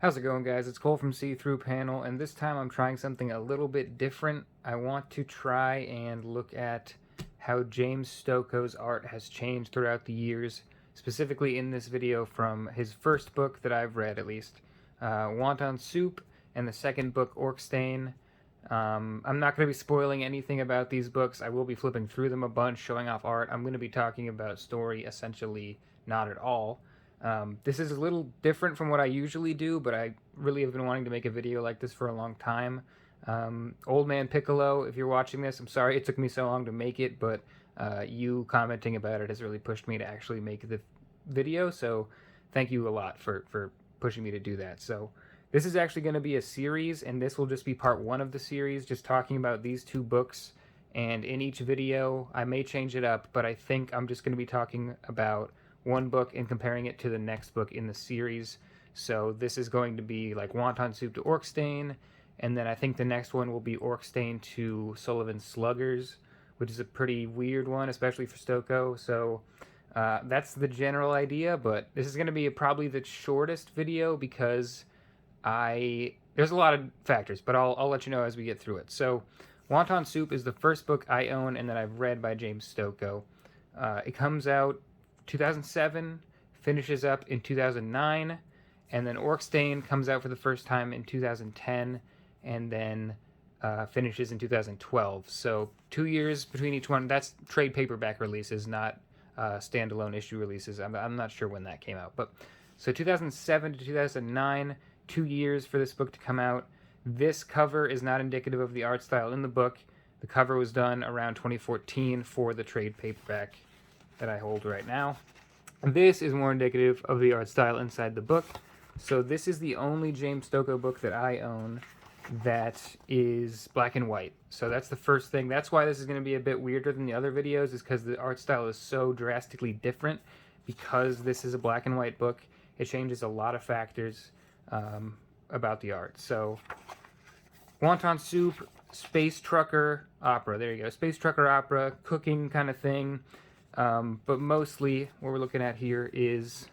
How's it going, guys? It's Cole from See-Through Panel, and this time I'm trying something a little bit different. I want to try and look at how James Stokoe's art has changed throughout the years, specifically in this video from his first book that I've read, at least, Wonton Soup, and the second book, Orc Stain. I'm not going to be spoiling anything about these books. I will be flipping through them a bunch, showing off art. I'm going to be talking about story, essentially not at all. This is a little different from what I usually do, but I really have been wanting to make a video like this for a long time. Oldmanpiccolo, if you're watching this, I'm sorry it took me so long to make it, but you commenting about it has really pushed me to actually make the video, so thank you a lot for pushing me to do that. So this is actually going to be a series, and this will just be part one of the series, just talking about these two books. And in each video, I may change it up, but I think I'm just going to be talking about one book and comparing it to the next book in the series. So this is going to be like Wonton Soup to Orc Stain, and then I think the next one will be Orc Stain to Sullivan's Sluggers, which is a pretty weird one, especially for Stokoe. So that's the general idea, but this is going to be probably the shortest video because there's a lot of factors, but I'll let you know as we get through it. So Wonton Soup is the first book I own and that I've read by James Stokoe. It comes out 2007, finishes up in 2009, and then Orc Stain comes out for the first time in 2010, and then finishes in 2012. So 2 years between each one. That's trade paperback releases, not standalone issue releases. I'm not sure when that came out, but so 2007 to 2009, 2 years for this book to come out. This cover is not indicative of the art style in the book. The cover was done around 2014 for the trade paperback that I hold right now. This is more indicative of the art style inside the book. So this is the only James Stokoe book that I own that is black and white. So that's the first thing. That's why this is going to be a bit weirder than the other videos, is because the art style is so drastically different. Because this is a black and white book, it changes a lot of factors about the art. So Wonton Soup, Space Trucker Opera. There you go. Space Trucker Opera, cooking kind of thing. But mostly what we're looking at here is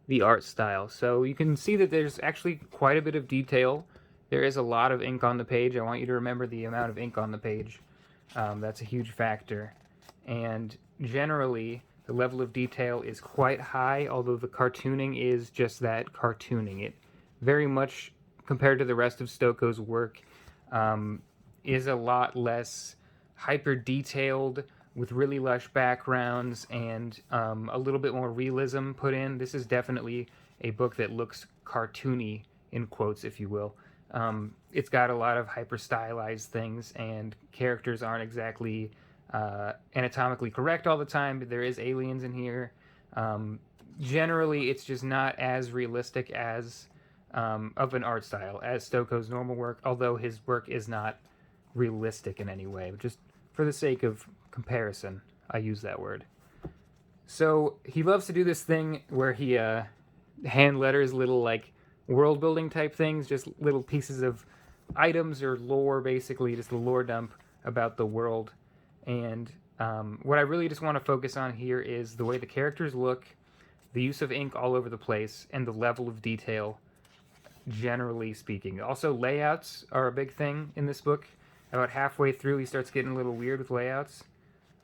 the art style. So you can see that there's actually quite a bit of detail. There is a lot of ink on the page. I want you to remember the amount of ink on the page. That's a huge factor. And generally, the level of detail is quite high, although the cartooning is just that, cartooning. It very much, compared to the rest of Stokoe's work, is a lot less hyper-detailed, with really lush backgrounds and a little bit more realism put in. This is definitely a book that looks cartoony, in quotes, if you will. It's got a lot of hyper-stylized things, and characters aren't exactly anatomically correct all the time, but there is aliens in here. Generally, it's just not as realistic as of an art style as Stokoe's normal work, although his work is not realistic in any way. Just for the sake of comparison, I use that word. So he loves to do this thing where he hand letters little like world building type things, just little pieces of items or lore, basically just a lore dump about the world. And what I really just want to focus on here is the way the characters look, the use of ink all over the place, and the level of detail, generally speaking. Also, layouts are a big thing in this book. About halfway through, he starts getting a little weird with layouts.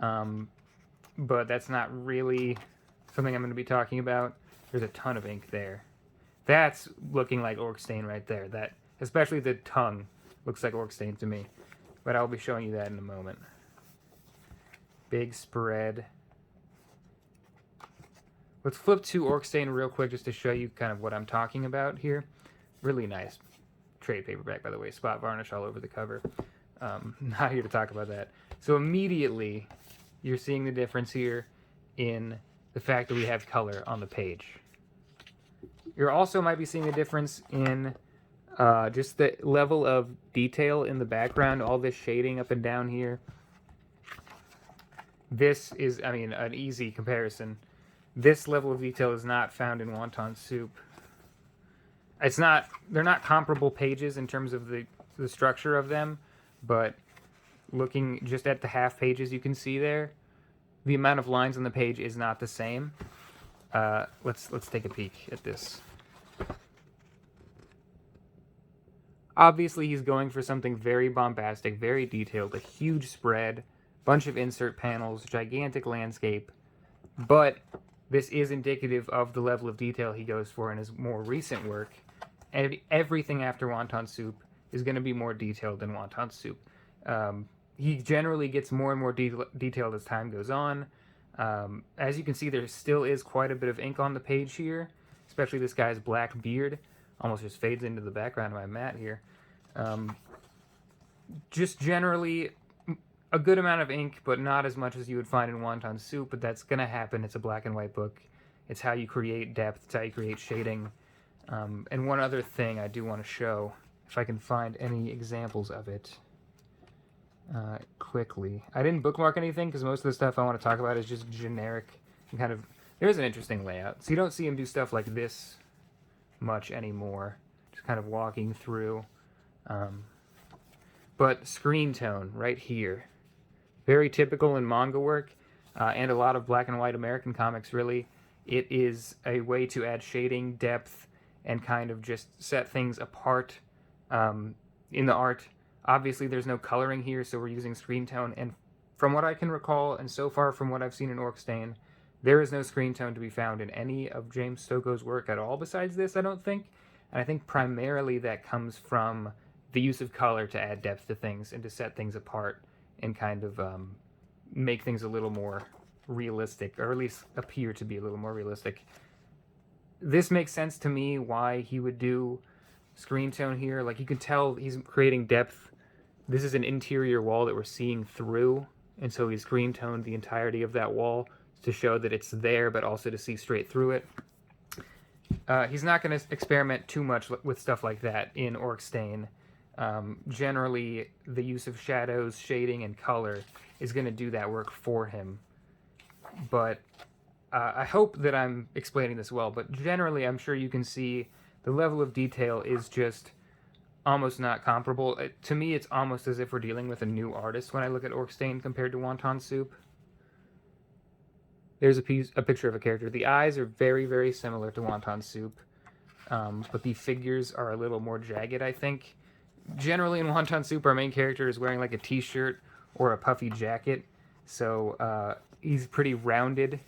But that's not really something I'm going to be talking about. There's a ton of ink there. That's looking like Orc Stain right there. That, especially the tongue, looks like Orc Stain to me. But I'll be showing you that in a moment. Big spread. Let's flip to Orc Stain real quick just to show you kind of what I'm talking about here. Really nice trade paperback, by the way. Spot varnish all over the cover. Not here to talk about that. So immediately, you're seeing the difference here in the fact that we have color on the page. You also might be seeing the difference in just the level of detail in the background, all this shading up and down here. This is, I mean, an easy comparison. This level of detail is not found in Wonton Soup. It's not, they're not comparable pages in terms of the structure of them, but looking just at the half pages you can see there, the amount of lines on the page is not the same. Let's take a peek at this. Obviously, he's going for something very bombastic, very detailed, a huge spread, bunch of insert panels, gigantic landscape, but this is indicative of the level of detail he goes for in his more recent work, and everything after Wonton Soup is going to be more detailed than Wonton Soup. He generally gets more and more detailed as time goes on. As you can see, there still is quite a bit of ink on the page here, especially this guy's black beard. Almost just fades into the background of my mat here. Just generally a good amount of ink, but not as much as you would find in Wonton Soup, but that's going to happen. It's a black and white book. It's how you create depth. It's how you create shading. And one other thing I do want to show, if I can find any examples of it quickly. I didn't bookmark anything because most of the stuff I want to talk about is just generic and kind of... There's an interesting layout. So you don't see him do stuff like this much anymore. Just kind of walking through. But screen tone right here. Very typical in manga work and a lot of black and white American comics, really. It is a way to add shading, depth, and kind of just set things apart in the art. Obviously, there's no coloring here, so we're using screen tone. And from what I can recall, and so far from what I've seen in Orc Stain, there is no screen tone to be found in any of James Stokoe's work at all besides this, I don't think. And I think primarily that comes from the use of color to add depth to things and to set things apart and kind of make things a little more realistic, or at least appear to be a little more realistic. This makes sense to me why he would do screen tone here. Like, you can tell he's creating depth. This is an interior wall that we're seeing through, and so he's screen toned the entirety of that wall to show that it's there, but also to see straight through it. He's not going to experiment too much with stuff like that in Orc Stain. Generally, the use of shadows, shading, and color is going to do that work for him. But I hope that I'm explaining this well, but generally I'm sure you can see the level of detail is just almost not comparable. To me, it's almost as if we're dealing with a new artist when I look at Orc Stain compared to Wonton Soup. There's a picture of a character. The eyes are very, very similar to Wonton Soup, but the figures are a little more jagged, I think. Generally in Wonton Soup, our main character is wearing like a t-shirt or a puffy jacket, so he's pretty rounded.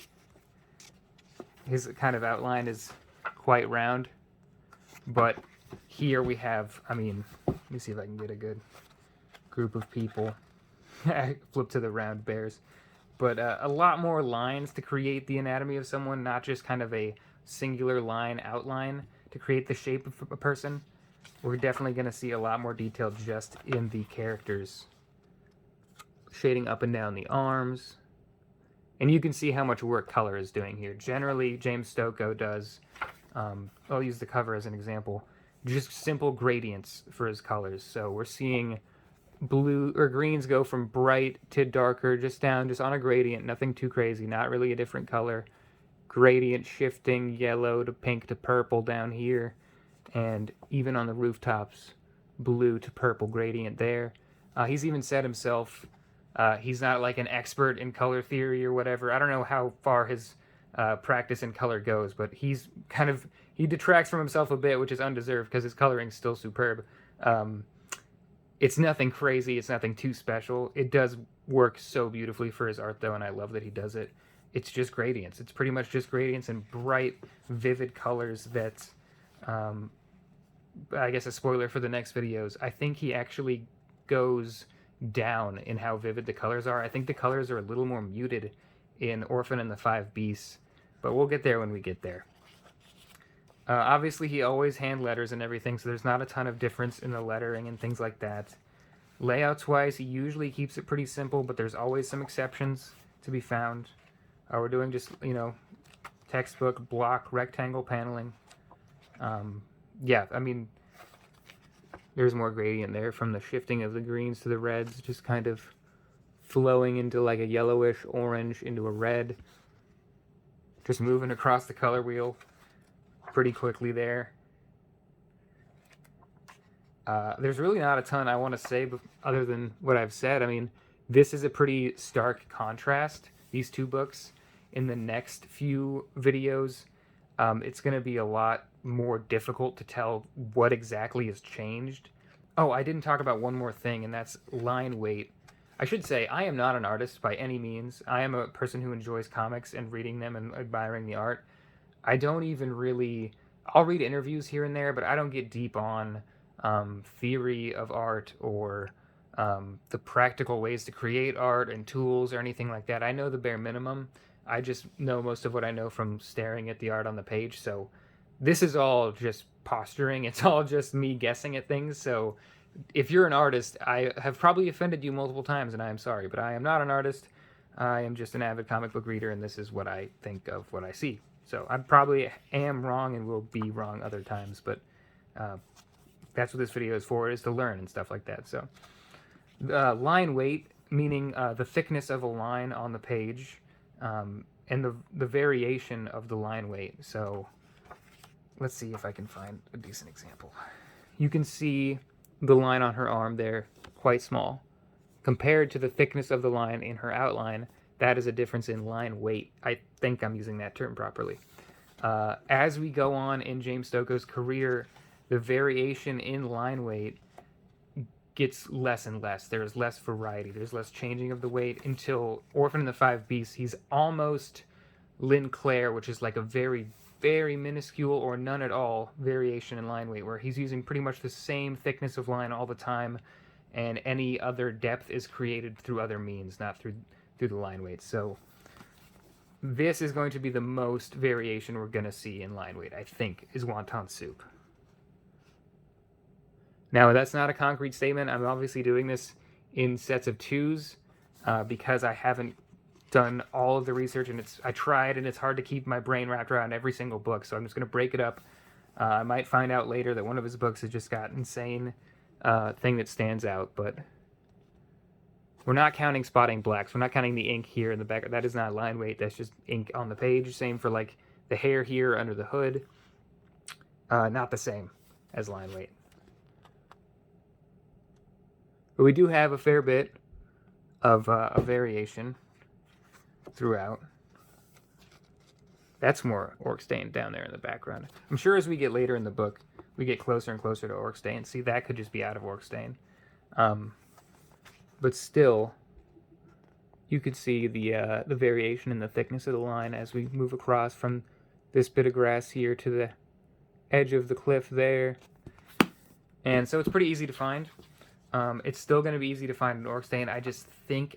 His kind of outline is quite round, but here we have, I mean, let me see if I can get a good group of people. Flip to the round bears. But a lot more lines to create the anatomy of someone, not just kind of a singular line outline to create the shape of a person. We're definitely going to see a lot more detail just in the characters. Shading up and down the arms. And you can see how much work color is doing here. Generally, James Stokoe does, I'll use the cover as an example, just simple gradients for his colors. So we're seeing blue or greens go from bright to darker, just down, just on a gradient, nothing too crazy, not really a different color. Gradient shifting yellow to pink to purple down here, and even on the rooftops, blue to purple gradient there. He's even said himself, he's not like an expert in color theory or whatever. I don't know how far his practice in color goes, but he's kind of, he detracts from himself a bit, which is undeserved because his coloring's still superb. It's nothing crazy. It's nothing too special. It does work so beautifully for his art, though, and I love that he does it. It's just gradients. It's pretty much just gradients and bright, vivid colors that, I guess a spoiler for the next videos, I think he actually goes down in how vivid the colors are. I think the colors are a little more muted in Orphan and the Five Beasts, but we'll get there when we get there. Obviously, he always hand letters and everything, so there's not a ton of difference in the lettering and things like that. Layouts-wise, he usually keeps it pretty simple, but there's always some exceptions to be found. We're doing just, you know, textbook, block, rectangle paneling. Yeah, I mean, there's more gradient there from the shifting of the greens to the reds, just kind of flowing into like a yellowish orange into a red. Just moving across the color wheel pretty quickly there. There's really not a ton I want to say other than what I've said. I mean, this is a pretty stark contrast, these two books. In the next few videos, it's going to be a lot more difficult to tell what exactly has changed. Oh, I didn't talk about one more thing, and that's line weight. I should say, I am not an artist by any means. I am a person who enjoys comics and reading them and admiring the art. I don't even really. I'll read interviews here and there, but I don't get deep on theory of art or the practical ways to create art and tools or anything like that. I know the bare minimum. I just know most of what I know from staring at the art on the page. So this is all just posturing. It's all just me guessing at things. So if you're an artist, I have probably offended you multiple times, and I am sorry, but I am not an artist. I am just an avid comic book reader, and this is what I think of what I see. So I probably am wrong and will be wrong other times, but that's what this video is for, is to learn and stuff like that. So line weight, meaning the thickness of a line on the page, and the variation of the line weight. So let's see if I can find a decent example. You can see the line on her arm there, quite small. Compared to the thickness of the line in her outline, that is a difference in line weight. I think I'm using that term properly. As we go on in James Stokoe's career, the variation in line weight gets less and less. There's less variety. There's less changing of the weight until Orphan and the Five Beasts, he's almost Lynn Clare, which is like a very, very minuscule or none at all variation in line weight, where he's using pretty much the same thickness of line all the time, and any other depth is created through other means, not through the line weight. So this is going to be the most variation we're going to see in line weight, I think, is Wonton Soup. Now, that's not a concrete statement. I'm obviously doing this in sets of twos because I haven't done all of the research, and I tried, and it's hard to keep my brain wrapped around every single book, so I'm just going to break it up. I might find out later that one of his books has just got insane thing that stands out, but we're not counting spotting blacks. We're not counting the ink here in the back. That is not line weight. That's just ink on the page. Same for like the hair here under the hood. Not the same as line weight. But we do have a fair bit of a variation throughout. That's more Orc Stain down there in the background. I'm sure as we get later in the book, we get closer and closer to Orc Stain. See, that could just be out of Orc Stain. But still, you could see the variation in the thickness of the line as we move across from this bit of grass here to the edge of the cliff there. And so it's pretty easy to find. It's still going to be easy to find an Orc Stain. I think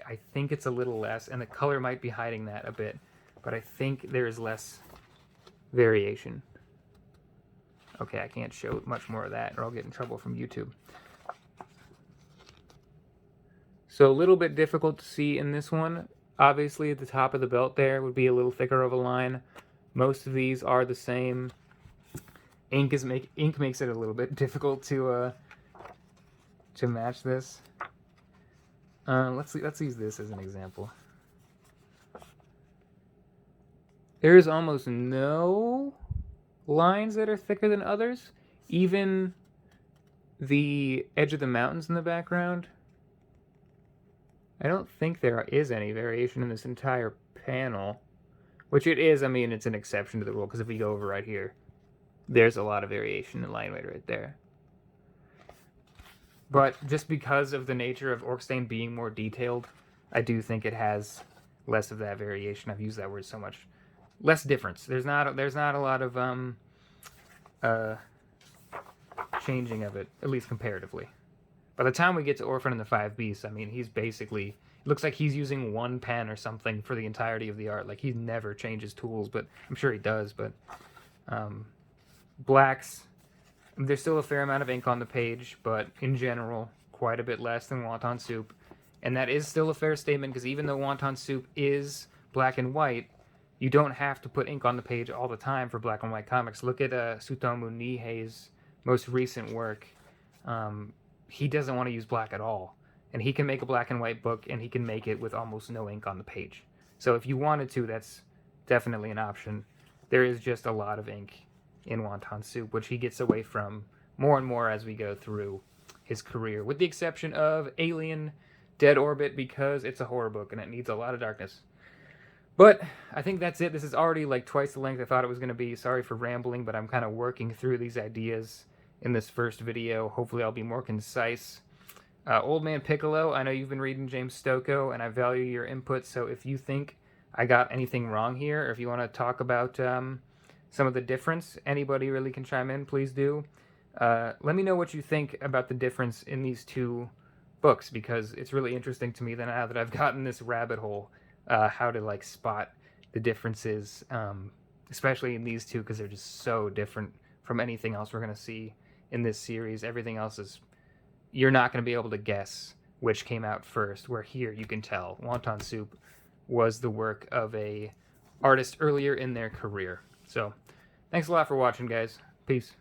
it's a little less, and the color might be hiding that a bit, but I think there is less variation. Okay, I can't show much more of that, or I'll get in trouble from YouTube. So a little bit difficult to see in this one. Obviously, at the top of the belt there would be a little thicker of a line. Most of these are the same. Ink makes it a little bit difficult to match this. Let's use this as an example. There is almost no lines that are thicker than others. Even the edge of the mountains in the background. I don't think there is any variation in this entire panel. Which it is, I mean, it's an exception to the rule, because if we go over right here, there's a lot of variation in line weight right there. But just because of the nature of Orc Stain being more detailed, I do think it has less of that variation. I've used that word so much. Less difference. There's not a lot of changing of it, at least comparatively. By the time we get to Orphan and the Five Beasts, I mean, he's basically... It looks like he's using one pen or something for the entirety of the art. Like, he never changes tools, but I'm sure he does. But blacks, there's still a fair amount of ink on the page, but in general, quite a bit less than Wonton Soup. And that is still a fair statement, because even though Wonton Soup is black and white, you don't have to put ink on the page all the time for black and white comics. Look at Tsutomu Nihei's most recent work. He doesn't want to use black at all. And he can make a black and white book, and he can make it with almost no ink on the page. So if you wanted to, that's definitely an option. There is just a lot of ink in Wonton Soup, which he gets away from more and more as we go through his career, with the exception of Alien Dead Orbit, because it's a horror book and it needs a lot of darkness. But I think that's it. This is already like twice the length I thought it was going to be. Sorry for rambling, but I'm kind of working through these ideas in this first video. Hopefully I'll be more concise. oldmanpiccolo, I know you've been reading James Stokoe, and I value your input, so if you think I got anything wrong here, or if you want to talk about some of the difference, anybody really can chime in, please do. Let me know what you think about the difference in these two books, because it's really interesting to me that now that I've gotten this rabbit hole, how to like spot the differences, especially in these two, because they're just so different from anything else we're going to see in this series. Everything else is, you're not going to be able to guess which came out first, where here you can tell Wonton Soup was the work of a artist earlier in their career. So thanks a lot for watching, guys. Peace.